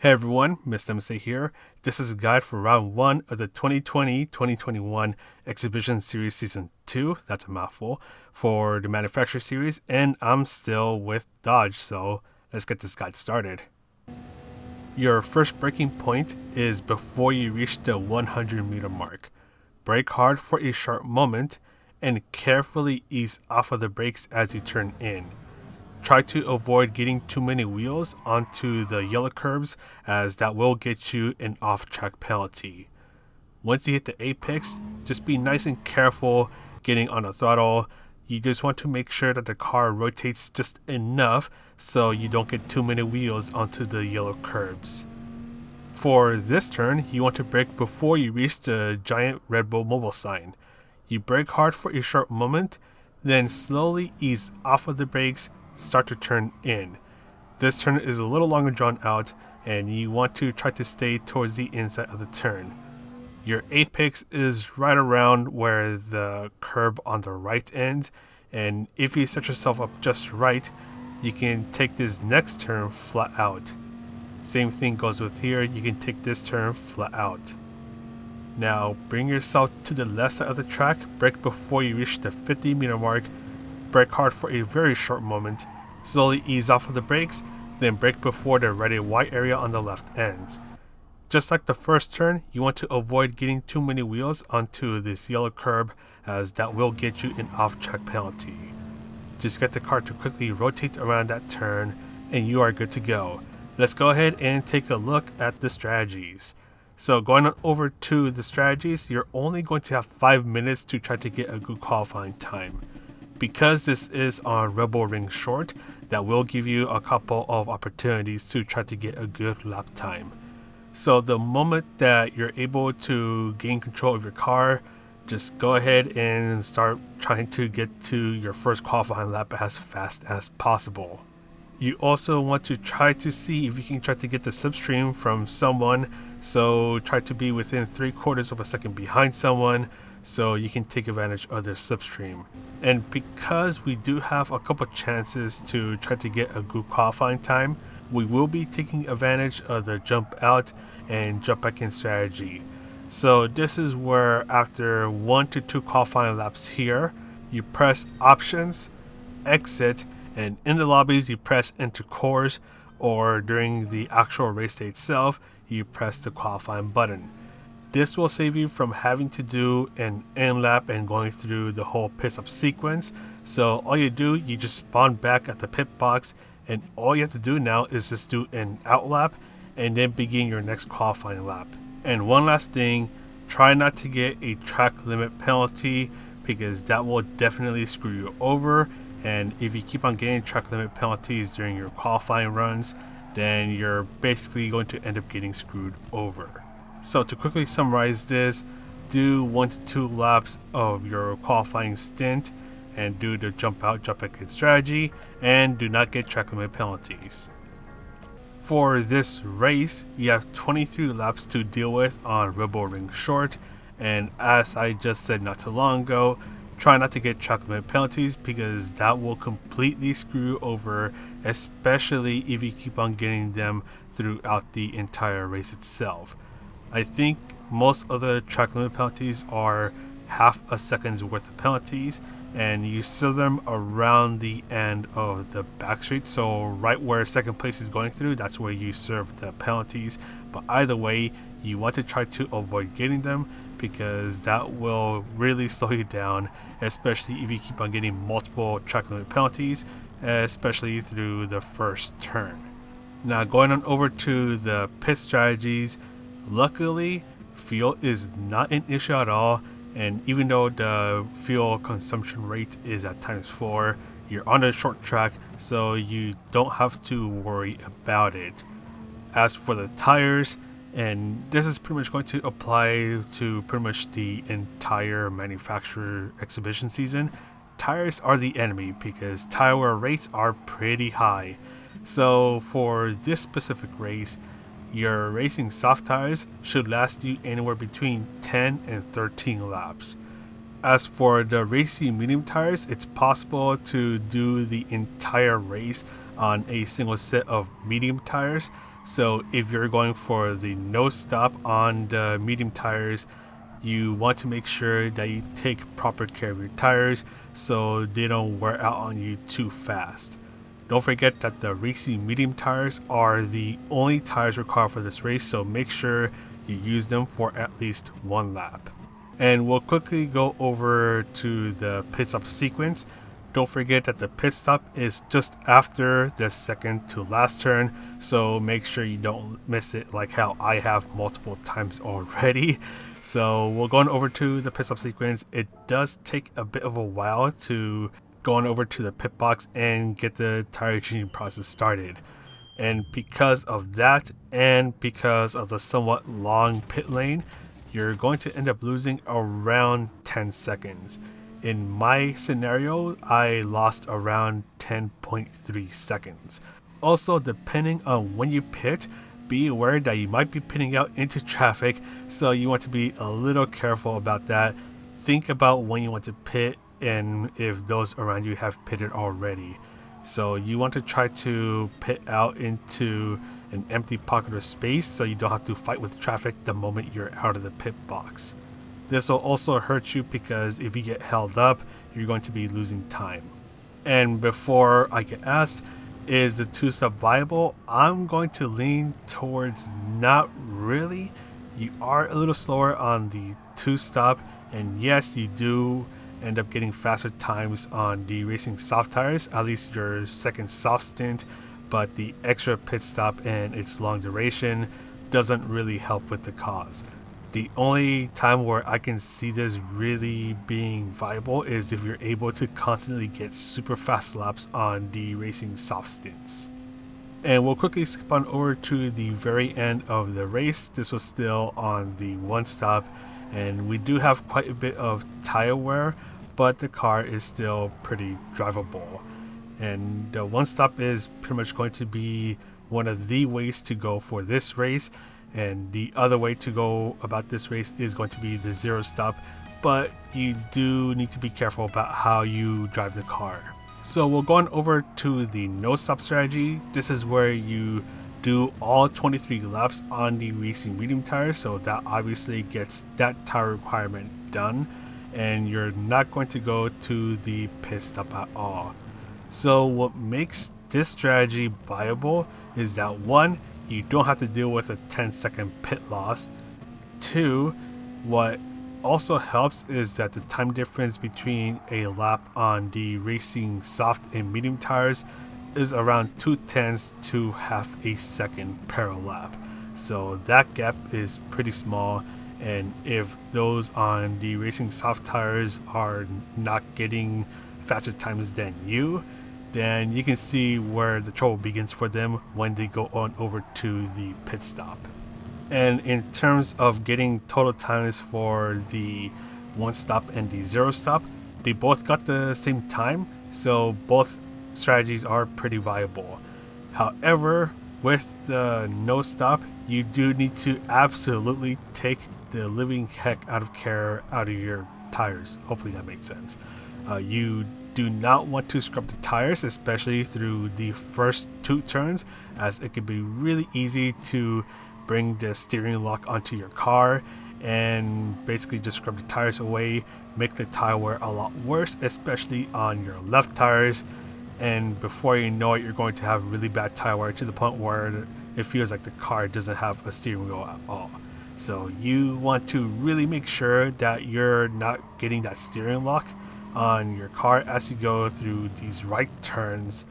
Hey everyone, Mr. MSA here. This is a guide for round 1 of the 2020-2021 Exhibition Series Season 2, that's a mouthful, for the Manufacturer Series, and I'm still with Dodge, so let's get this guide started. Your first braking point is before you reach the 100-meter mark. Brake hard for a short moment, and carefully ease off of the brakes as you turn in. Try to avoid getting too many wheels onto the yellow curbs, as that will get you an off-track penalty. Once you hit the apex, just be nice and careful getting on the throttle. You just want to make sure that the car rotates just enough so you don't get too many wheels onto the yellow curbs. For this turn, you want to brake before you reach the giant Red Bull mobile sign. You brake hard for a short moment, then slowly ease off of the brakes. Start to turn in. This turn is a little longer drawn out, and you want to try to stay towards the inside of the turn. Your apex is right around where the curb on the right ends, and if you set yourself up just right, you can take this next turn flat out. Same thing goes with here, you can take this turn flat out. Now bring yourself to the left side of the track, brake before you reach the 50-meter mark. Brake hard for a very short moment, slowly ease off of the brakes, then brake before the red and white area on the left ends. Just like the first turn, you want to avoid getting too many wheels onto this yellow curb, as that will get you an off-track penalty. Just get the car to quickly rotate around that turn, and you are good to go. Let's go ahead and take a look at the strategies. So going on over to the strategies, you're only going to have 5 minutes to try to get a good qualifying time. Because this is on Red Bull Ring Short, that will give you a couple of opportunities to try to get a good lap time. So the moment that you're able to gain control of your car, just go ahead and start trying to get to your first qualifying lap as fast as possible. You also want to try to see if you can try to get the slipstream from someone, so try to be within 3/4 of a second behind someone, so you can take advantage of their slipstream. And because we do have a couple chances to try to get a good qualifying time, we will be taking advantage of the jump out and jump back in strategy. So this is where after 1 to 2 qualifying laps here, you press options, exit, and in the lobbies you press enter course, or during the actual race day itself, you press the qualifying button. This will save you from having to do an end lap and going through the whole pit stop sequence. So all you do, you just spawn back at the pit box, and all you have to do now is just do an out lap and then begin your next qualifying lap. And one last thing, try not to get a track limit penalty, because that will definitely screw you over. And if you keep on getting track limit penalties during your qualifying runs, then you're basically going to end up getting screwed over. So to quickly summarize this, do 1 to 2 laps of your qualifying stint and do the jump out, jump back in strategy, and do not get track limit penalties. For this race, you have 23 laps to deal with on Red Bull Ring Short, and as I just said not too long ago, try not to get track limit penalties, because that will completely screw you over, especially if you keep on getting them throughout the entire race itself. I think most of the track limit penalties are half a second's worth of penalties, and you serve them around the end of the back straight. So right where second place is going through, that's where you serve the penalties. But either way, you want to try to avoid getting them, because that will really slow you down, especially if you keep on getting multiple track limit penalties, especially through the first turn. Now going on over to the pit strategies, luckily fuel is not an issue at all, and even though the fuel consumption rate is at ×4, you're on a short track, so you don't have to worry about it. As for the tires, and this is pretty much going to apply to pretty much the entire manufacturer exhibition season, tires are the enemy, because tire wear rates are pretty high. So for this specific race, your racing soft tires should last you anywhere between 10 and 13 laps. As for the racing medium tires, it's possible to do the entire race on a single set of medium tires, So if you're going for the no stop on the medium tires, you want to make sure that you take proper care of your tires so they don't wear out on you too fast. Don't forget that the racing medium tires are the only tires required for this race, so make sure you use them for at least one lap. And we'll quickly go over to the pit stop sequence. Don't forget that the pit stop is just after the second to last turn, so make sure you don't miss it like how I have multiple times already. So we'll go on over to the pit stop sequence. It does take a bit of a while to go on over to the pit box and get the tire changing process started. And because of that, and because of the somewhat long pit lane, you're going to end up losing around 10 seconds. In my scenario, I lost around 10.3 seconds. Also, depending on when you pit, be aware that you might be pitting out into traffic, so you want to be a little careful about that. Think about when you want to pit and if those around you have pitted already. So you want to try to pit out into an empty pocket of space so you don't have to fight with traffic the moment you're out of the pit box. This will also hurt you because if you get held up, you're going to be losing time. And before I get asked, is the two-stop viable? I'm going to lean towards not really. You are a little slower on the two-stop, and yes, you do end up getting faster times on the racing soft tires, at least your second soft stint, but the extra pit stop and its long duration doesn't really help with the cause. The only time where I can see this really being viable is if you're able to constantly get super fast laps on the racing soft stints. And we'll quickly skip on over to the very end of the race. This was still on the one stop, and we do have quite a bit of tire wear, but the car is still pretty drivable. And the one stop is pretty much going to be one of the ways to go for this race. And the other way to go about this race is going to be the zero stop, but you do need to be careful about how you drive the car. So we'll go on over to the no stop strategy. This is where you do all 23 laps on the racing medium tire, so that obviously gets that tire requirement done, and you're not going to go to the pit stop at all. So what makes this strategy viable is that 1, you don't have to deal with a 10-second pit loss. 2, what also helps is that the time difference between a lap on the racing soft and medium tires is around 0.2 to half a second per lap. So that gap is pretty small, and if those on the racing soft tires are not getting faster times than you, then you can see where the trouble begins for them when they go on over to the pit stop. And in terms of getting total times for the one stop and the zero stop, they both got the same time, so both strategies are pretty viable. However, with the no stop, you do need to absolutely take the living heck out of care out of your tires. Hopefully that makes sense. You do not want to scrub the tires, especially through the first 2 turns, as it can be really easy to bring the steering lock onto your car and basically just scrub the tires away, make the tire wear a lot worse, especially on your left tires. And before you know it, you're going to have really bad tire wear to the point where it feels like the car doesn't have a steering wheel at all. So you want to really make sure that you're not getting that steering lock on your car as you go through these right turns,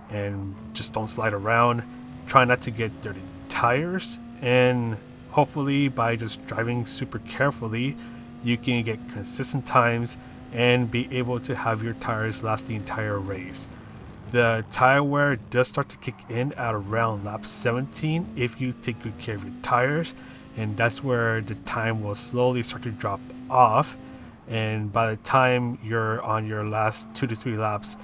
and just don't slide around. Try not to get dirty tires, and hopefully by just driving super carefully, you can get consistent times and be able to have your tires last the entire race. The tire wear does start to kick in at around lap 17 if you take good care of your tires, and that's where the time will slowly start to drop off. And by the time you're on your last 2 to 3 laps,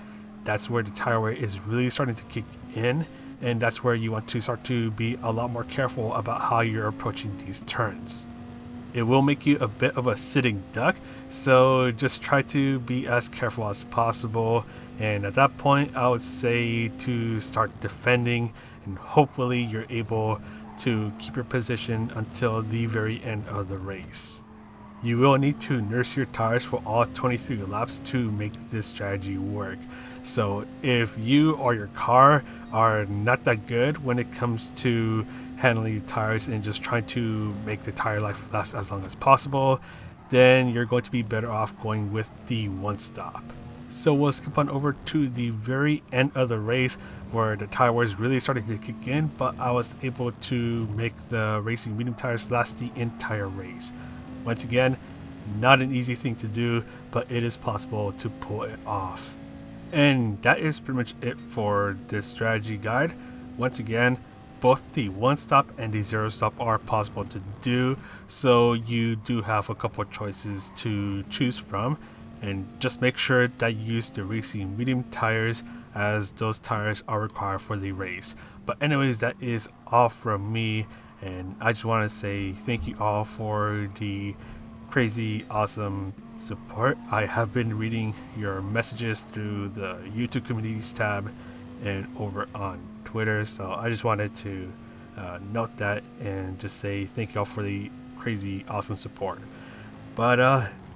that's where the tire wear is really starting to kick in, and that's where you want to start to be a lot more careful about how you're approaching these turns. It will make you a bit of a sitting duck, so just try to be as careful as possible. And at that point, I would say to start defending, and hopefully you're able to keep your position until the very end of the race. You will need to nurse your tires for all 23 laps to make this strategy work. So if you or your car are not that good when it comes to handling tires and just trying to make the tire life last as long as possible, then you're going to be better off going with the one stop. So we'll skip on over to the very end of the race where the tire was really starting to kick in, but I was able to make the racing medium tires last the entire race. Once again, not an easy thing to do, but it is possible to pull it off. And that is pretty much it for this strategy guide. Once again, both the one stop and the zero stop are possible to do, so you do have a couple of choices to choose from. And just make sure that you use the racing medium tires, as those tires are required for the race. But anyways, that is all from me, and I just want to say thank you all for the crazy awesome support. I have been reading your messages through the YouTube communities tab and over on Twitter, so I just wanted to note that and just say thank you all for the crazy awesome support. But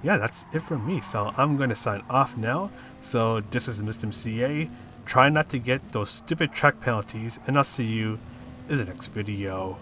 yeah, that's it from me, so I'm going to sign off now. So this is Mr. MCA. Try not to get those stupid track penalties, and I'll see you in the next video.